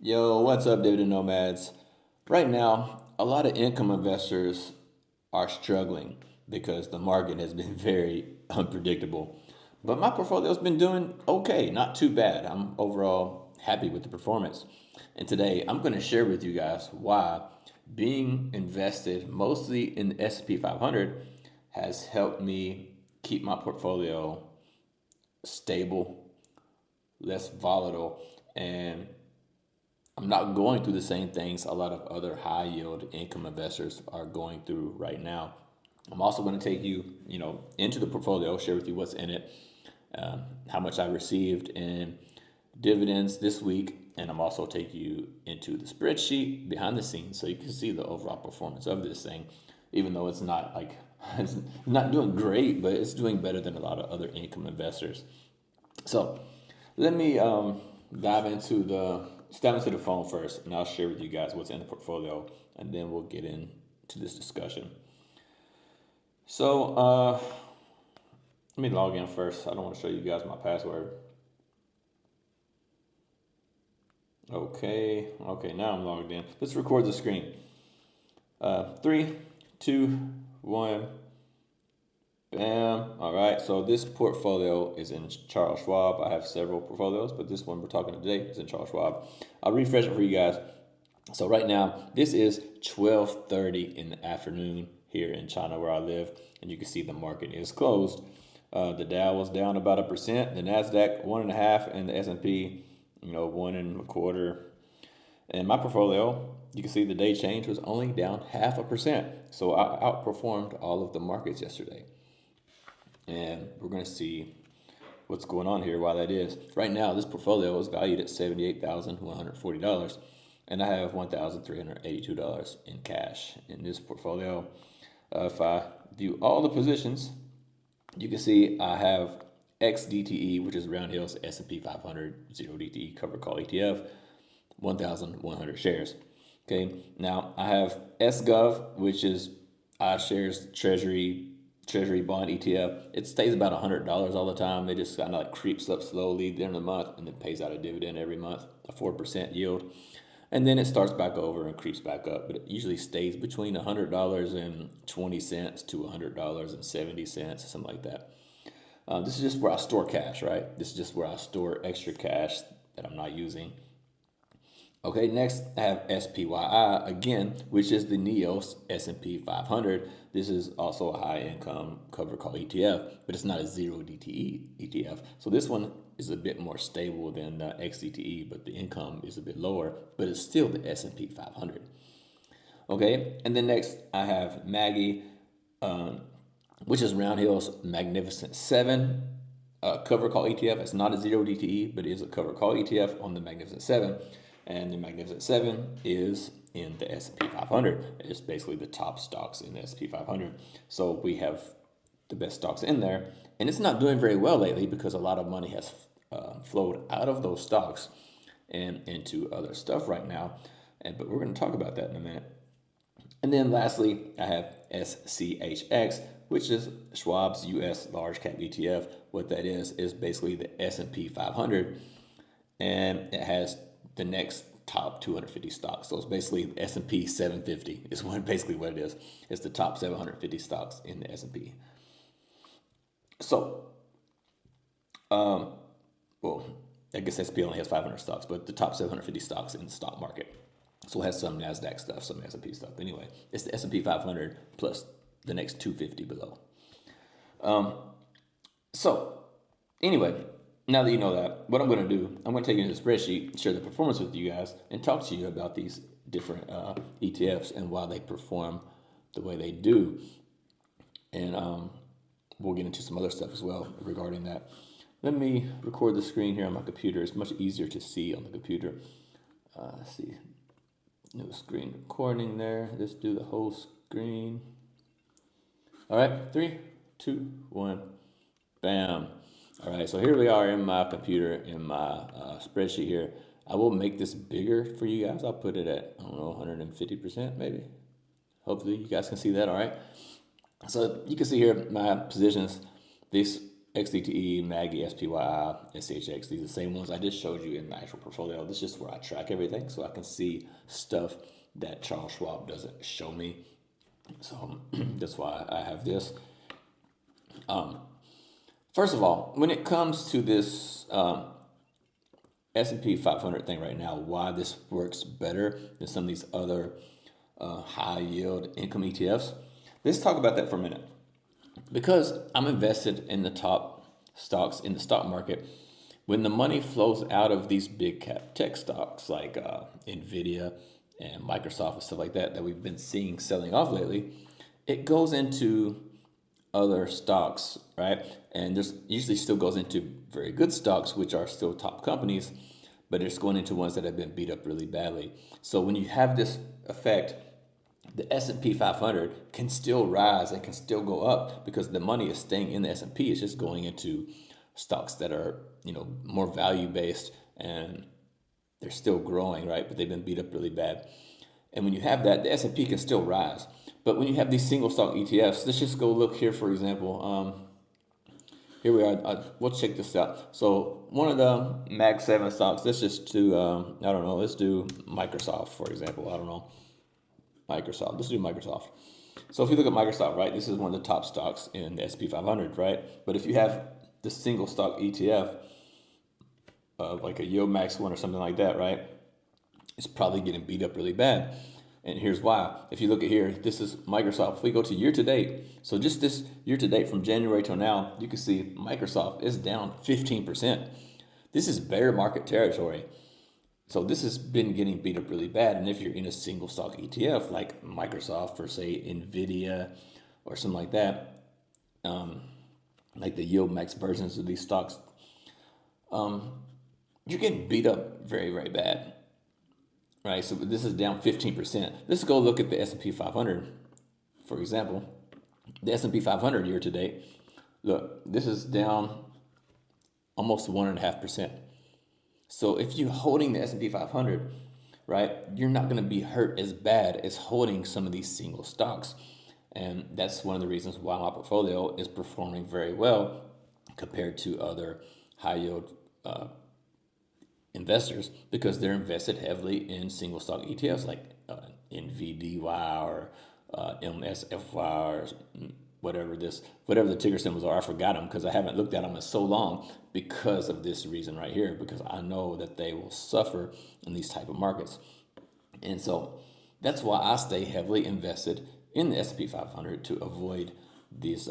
Yo, what's up, Dividend Nomads? Right now, a lot of income investors are struggling because the market has been very unpredictable. But my portfolio's been doing okay, not too bad. I'm overall happy with the performance. And today, I'm going to share with you guys why being invested mostly in the S&P 500 has helped me keep my portfolio stable, less volatile, and I'm not going through the same things a lot of other high yield income investors are going through right now. I'm also going to take you, into the portfolio, share with you what's in it, how much I received in dividends this week, and I'm also taking you into the spreadsheet behind the scenes so you can see the overall performance of this thing, even though it's not like it's not doing great, but it's doing better than a lot of other income investors. So let me dive into the phone first, and I'll share with you guys what's in the portfolio, and then we'll get into this discussion. So let me log in first. I don't want to show you guys my password. Okay, now I'm logged in. Let's record the screen. 3, 2, 1. Bam. All right. So this portfolio is in Charles Schwab. I have several portfolios, but this one we're talking today is in Charles Schwab. I'll refresh it for you guys. So right now, this is 12:30 in the afternoon here in China where I live, and you can see the market is closed. The Dow was down about 1%, the Nasdaq 1.5%, and the S&P, 1.25%. And my portfolio, you can see the day change was only down 0.5%. So I outperformed all of the markets yesterday. And we're going to see what's going on here, why that is. Right now, this portfolio is valued at $78,140, and I have $1,382 in cash in this portfolio. If I view all the positions, you can see I have XDTE, which is Round Hill's S&P 500 Zero DTE Covered Call ETF, 1,100 shares. Okay, now I have SGov, which is iShares Treasury bond ETF. It stays about $100 all the time. It just kind of like creeps up slowly during the month and then pays out a dividend every month, a 4% yield. And then it starts back over and creeps back up, but it usually stays between $100.20 to $100.70, something like that. This is just where I store cash, right? This is just where I store extra cash that I'm not using. Okay, next I have SPYI again, which is the NEOS S&P 500. This is also a high income covered call ETF, but it's not a zero DTE ETF. So this one is a bit more stable than the XDTE, but the income is a bit lower, but it's still the S&P 500. Okay, and then next I have Maggie, which is Round Hill's Magnificent 7 cover call ETF. It's not a zero DTE, but it is a cover call ETF on the Magnificent 7. And the Magnificent 7 is in the S&P 500. It's basically the top stocks in the S&P 500. So we have the best stocks in there. And it's not doing very well lately because a lot of money has flowed out of those stocks and into other stuff right now. But we're going to talk about that in a minute. And then lastly, I have SCHX, which is Schwab's U.S. Large Cap ETF. What that is basically the S&P 500. And it has the next top 250 stocks. So it's basically S&P 750 is basically what it is. It's the top 750 stocks in the S&P. So, well, I guess S&P only has 500 stocks, but the top 750 stocks in the stock market. So it has some NASDAQ stuff, some S&P stuff. Anyway, it's the S&P 500 plus the next 250 below. So, anyway, now that you know that, what I'm going to do, I'm going to take you into the spreadsheet, share the performance with you guys, and talk to you about these different ETFs and why they perform the way they do. And we'll get into some other stuff as well regarding that. Let me record the screen here on my computer. It's much easier to see on the computer. Let's see. No screen recording there. Let's do the whole screen. All right, 3, 2, 1, bam. All right, so here we are in my computer, in my spreadsheet here. I will make this bigger for you guys. I'll put it at, 150% maybe. Hopefully you guys can see that, all right? So you can see here my positions. This XDTE, MAGI, SPYI, SHX. These are the same ones I just showed you in the actual portfolio. This is just where I track everything, so I can see stuff that Charles Schwab doesn't show me. So that's why I have this. First of all, when it comes to this S&P 500 thing right now, why this works better than some of these other high yield income ETFs, let's talk about that for a minute. Because I'm invested in the top stocks in the stock market, when the money flows out of these big cap tech stocks like Nvidia and Microsoft and stuff like that we've been seeing selling off lately, it goes into other stocks, right? And there's usually still goes into very good stocks, which are still top companies, but it's going into ones that have been beat up really badly. So when you have this effect, the S&P 500 can still rise and can still go up because the money is staying in the S&P. It's just going into stocks that are, more value based and they're still growing, right? But they've been beat up really bad. And when you have that, the S&P can still rise. But when you have these single stock ETFs, let's just go look here, for example. Here we are. We'll check this out. So one of the Mag 7 stocks, let's just do, let's do Microsoft, for example. Microsoft. Let's do Microsoft. So if you look at Microsoft, right, this is one of the top stocks in the S&P 500, right? But if you have the single stock ETF, like a Yield Max one or something like that, right, it's probably getting beat up really bad. And here's why. If you look at here, this is Microsoft. If we go to year to date, so just this year to date from January till now, you can see Microsoft is down 15%. This is bear market territory. So this has been getting beat up really bad. And if you're in a single stock ETF like Microsoft or say Nvidia or something like that, like the Yield Max versions of these stocks, you're getting beat up very, very bad. Right, so this is down 15%. Let's go look at the S&P 500, for example. The S&P 500 year to date, look, this is down almost 1.5%. So if you're holding the S&P 500, right, you're not going to be hurt as bad as holding some of these single stocks. And that's one of the reasons why my portfolio is performing very well compared to other high yield investors, because they're invested heavily in single stock ETFs like NVDY or MSFY or whatever the ticker symbols are. I forgot them because I haven't looked at them in so long because of this reason right here, because I know that they will suffer in these type of markets. And so that's why I stay heavily invested in the S&P 500 to avoid these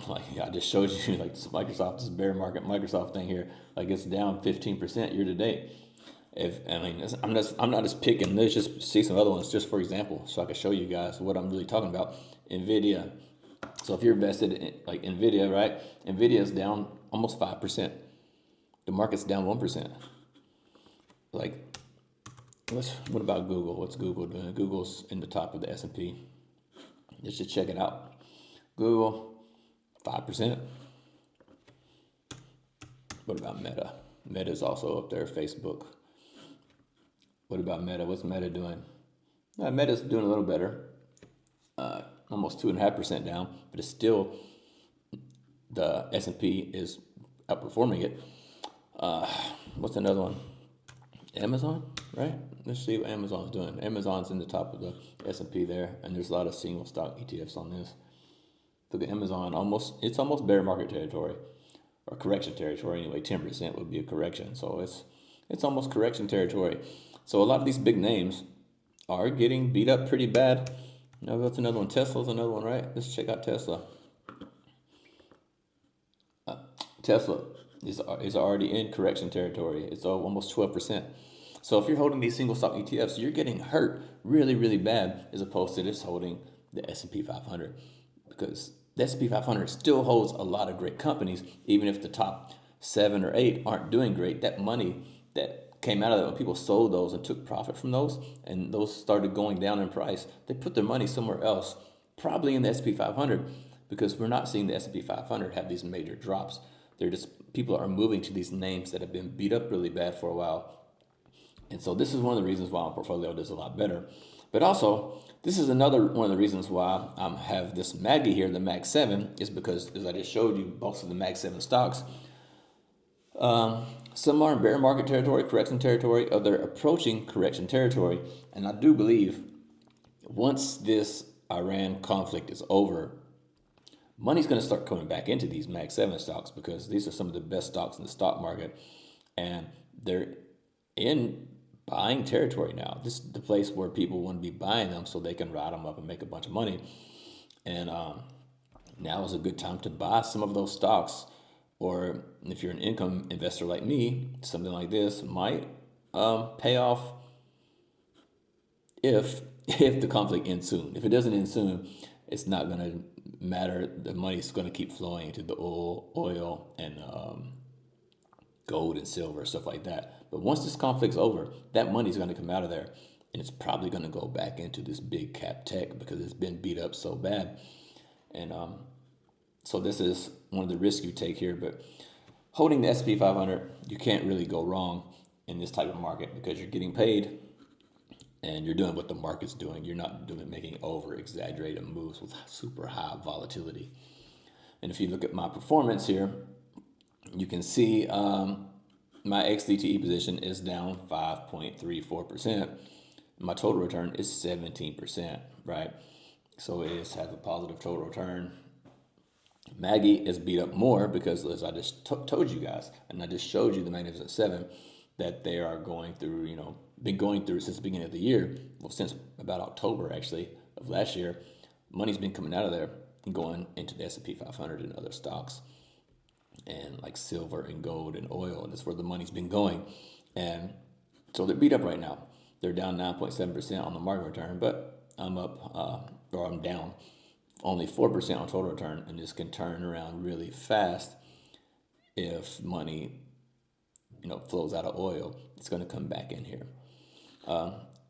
like I just showed you, like this Microsoft, this bear market Microsoft thing here, like it's down 15% year to date. I'm not just picking. Let's just see some other ones just for example, so I can show you guys what I'm really talking about. Nvidia. So if you're invested in like Nvidia, right? Nvidia is down almost 5%. The market's down 1%. Like, what about Google? What's Google doing? Google's in the top of the S&P. Let's just check it out. Google. 5%. What about Meta? Meta is also up there. Facebook. What about Meta? What's Meta doing? Meta's doing a little better. Almost 2.5% down, but it's still, the S&P is outperforming it. What's another one? Amazon, right? Let's see what Amazon's doing. Amazon's in the top of the S&P there, and there's a lot of single stock ETFs on this. Look at Amazon, it's almost bear market territory, or correction territory anyway. 10% would be a correction, so it's almost correction territory. So a lot of these big names are getting beat up pretty bad. Now that's another one. Tesla's another one, right? Let's check out Tesla. Tesla is already in correction territory. It's almost 12%. So if you're holding these single stock ETFs, you're getting hurt really, really bad, as opposed to just holding the S&P 500. Because the S&P 500 still holds a lot of great companies, even if the top 7 or 8 aren't doing great. That money that came out of that, when people sold those and took profit from those, and those started going down in price, they put their money somewhere else, probably in the S&P 500, because we're not seeing the S&P 500 have these major drops. People are moving to these names that have been beat up really bad for a while. And so this is one of the reasons why my portfolio does a lot better. But also, this is another one of the reasons why I have this Maggie here, the Mag 7, is because, as I just showed you, most of the Mag 7 stocks, some are in bear market territory, correction territory, others approaching correction territory. And I do believe once this Iran conflict is over, money's going to start coming back into these Mag 7 stocks because these are some of the best stocks in the stock market. And they're in buying territory now. This is the place where people want to be buying them so they can ride them up and make a bunch of money. And now is a good time to buy some of those stocks. Or if you're an income investor like me, something like this might pay off if the conflict ends soon. If it doesn't end soon, it's not going to matter. The money's going to keep flowing into the oil and gold and silver, stuff like that. But once this conflict's over, that money's going to come out of there, and it's probably going to go back into this big cap tech because it's been beat up so bad. And so this is one of the risks you take here. But holding the S&P 500, you can't really go wrong in this type of market because you're getting paid and you're doing what the market's doing. You're not making over-exaggerated moves with super high volatility. And if you look at my performance here, you can see my XDTE position is down 5.34%. My total return is 17%, right? So it has a positive total return. Maggie is beat up more because, as I just told you guys, and I just showed you the Magnificent Seven, that they are going through, been going through since the beginning of the year, well, since about October, actually, of last year. Money's been coming out of there and going into the S&P 500 and other stocks, and like silver and gold and oil, and that's where the money's been going. And so they're beat up right now. They're down 9.7% on the market return, but I'm up, or I'm down only 4% on total return, and this can turn around really fast if money, flows out of oil. It's going to come back in here.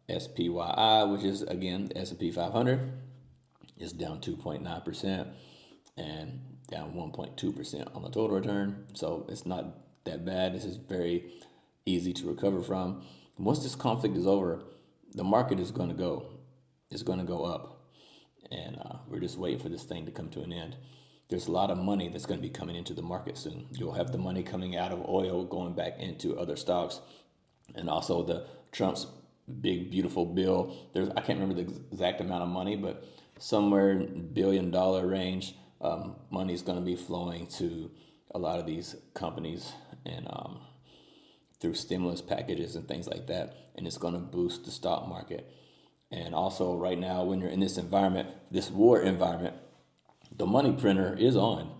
SPYI, which is again the S&P 500, is down 2.9% and down 1.2% on the total return. So it's not that bad. This is very easy to recover from. Once this conflict is over, the market is going to go. It's going to go up. And we're just waiting for this thing to come to an end. There's a lot of money that's going to be coming into the market soon. You'll have the money coming out of oil going back into other stocks. And also the Trump's big, beautiful bill. I can't remember the exact amount of money, but somewhere in $1 billion range, money is going to be flowing to a lot of these companies and through stimulus packages and things like that. And it's going to boost the stock market. And also right now, when you're in this environment, this war environment, the money printer is on,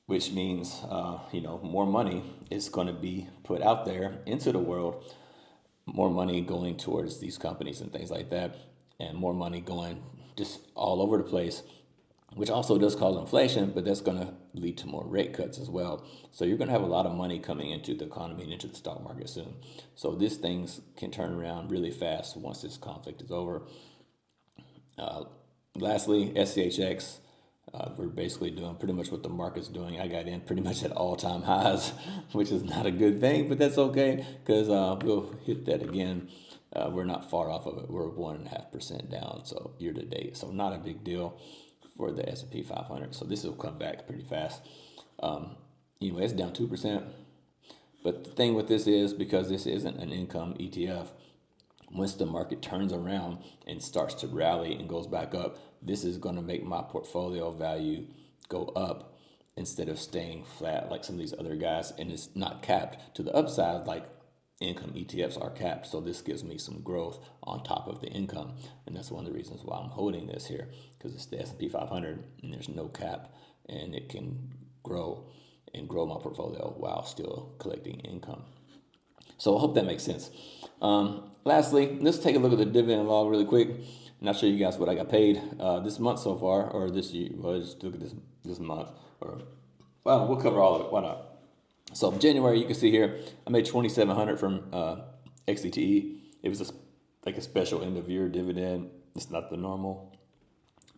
which means, more money is going to be put out there into the world, more money going towards these companies and things like that, and more money going just all over the place, which also does cause inflation, but that's going to lead to more rate cuts as well. So you're going to have a lot of money coming into the economy and into the stock market soon. So these things can turn around really fast once this conflict is over. Lastly, SCHX, we're basically doing pretty much what the market's doing. I got in pretty much at all-time highs, which is not a good thing, but that's okay because we'll hit that again. We're not far off of it. We're 1.5% down, so year to date. So not a big deal for the S&P 500. So this will come back pretty fast. Anyway, it's down 2%. But the thing with this is, because this isn't an income ETF, once the market turns around and starts to rally and goes back up, this is going to make my portfolio value go up instead of staying flat like some of these other guys. And it's not capped to the upside like income ETFs are capped. So this gives me some growth on top of the income. And that's one of the reasons why I'm holding this here, because it's the S&P 500 and there's no cap, and it can grow and grow my portfolio while still collecting income. So I hope that makes sense. Lastly, let's take a look at the dividend log really quick. And I'll show you guys what I got paid this month so far, or this year. Well, just look at this month. Well, we'll cover all of it. Why not? So January, you can see here, I made $2,700 from XDTE. It was like a special end of year dividend. It's not the normal.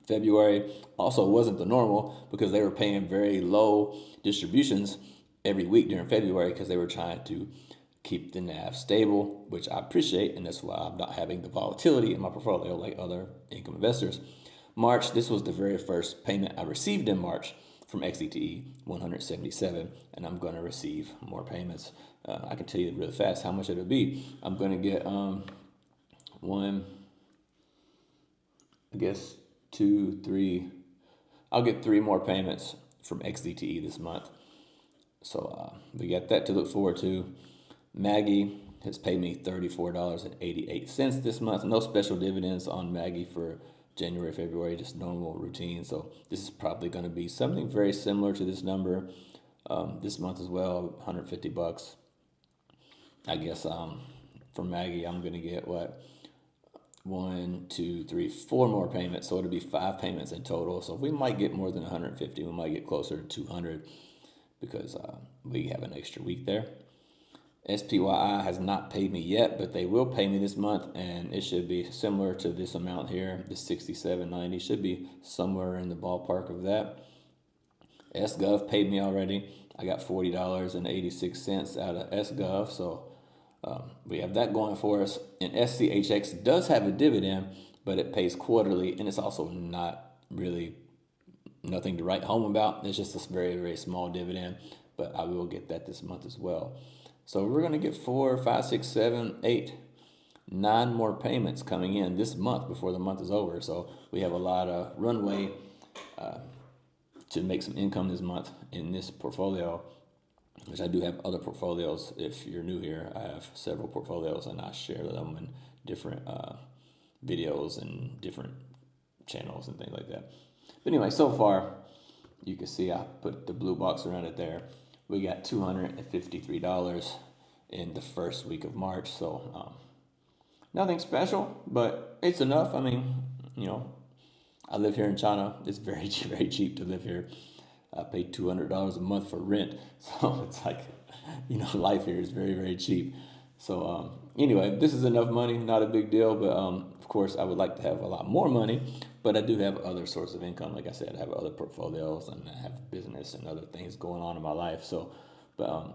February also wasn't the normal because they were paying very low distributions every week during February because they were trying to keep the NAV stable, which I appreciate, and that's why I'm not having the volatility in my portfolio like other income investors. March, this was the very first payment I received in March from XETE, 177, and I'm going to receive more payments. I can tell you really fast how much it'll be. I'm going to get I'll get 3 more payments from XDTE this month. So we got that to look forward to. Maggie has paid me $34.88 this month. No special dividends on Maggie for January, February, just normal routine. So this is probably going to be something very similar to this number this month as well, $150. I guess for Maggie, I'm going to get 4 more payments. So it'll be 5 payments in total. So we might get more than 150. We might get closer to 200 because we have an extra week there. SPYI has not paid me yet, but they will pay me this month, and it should be similar to this amount here. The $67.90 should be somewhere in the ballpark of that. SGov paid me already. I got $40.86 out of SGov, so we have that going for us. And SCHX does have a dividend, but it pays quarterly, and it's also not really nothing to write home about. It's just a very, very small dividend, but I will get that this month as well. So we're going to get 4, 5, 6, 7, 8, 9 more payments coming in this month before the month is over. So we have a lot of runway to make some income this month in this portfolio, which I do have other portfolios. If you're new here, I have several portfolios, and I share them in different videos and different channels and things like that. But anyway, so far, you can see I put the blue box around it there. We got $253 in the first week of March, so nothing special, but it's enough. I mean, I live here in China. It's very, very cheap to live here. I pay $200 a month for rent, so it's like, life here is very, very cheap. So anyway, this is enough money, not a big deal, but of course I would like to have a lot more money, but I do have other sources of income. Like I said, I have other portfolios and I have business and other things going on in my life. So, but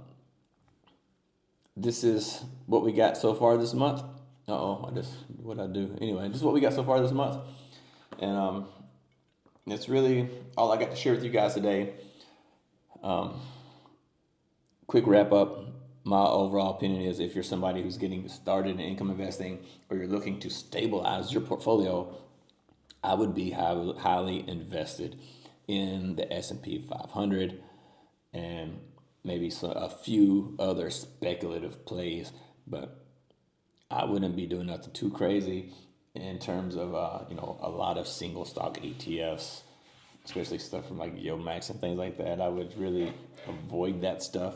this is what we got so far this month. What'd I do? Anyway, this is what we got so far this month. And it's really all I got to share with you guys today. Quick wrap up. My overall opinion is if you're somebody who's getting started in income investing or you're looking to stabilize your portfolio, I would be highly invested in the S&P 500 and maybe a few other speculative plays, but I wouldn't be doing nothing too crazy in terms of a lot of single stock ETFs, especially stuff from like Yomax and things like that. I would really avoid that stuff.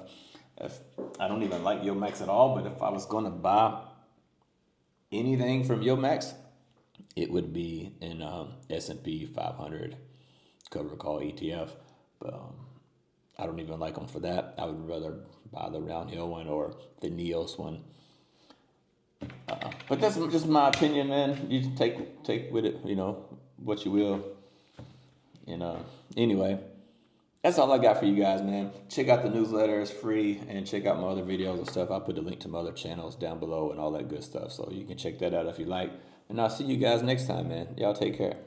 I don't even like Yomax at all, but if I was going to buy anything from Yomax, it would be an S&P 500 covered call ETF. But I don't even like them for that. I would rather buy the Round Hill one or the Neos one. But that's just my opinion, man. You take with it, what you will. And anyway, that's all I got for you guys, man. Check out the newsletter. It's free. And check out my other videos and stuff. I'll put the link to my other channels down below and all that good stuff. So you can check that out if you like. And I'll see you guys next time, man. Y'all take care.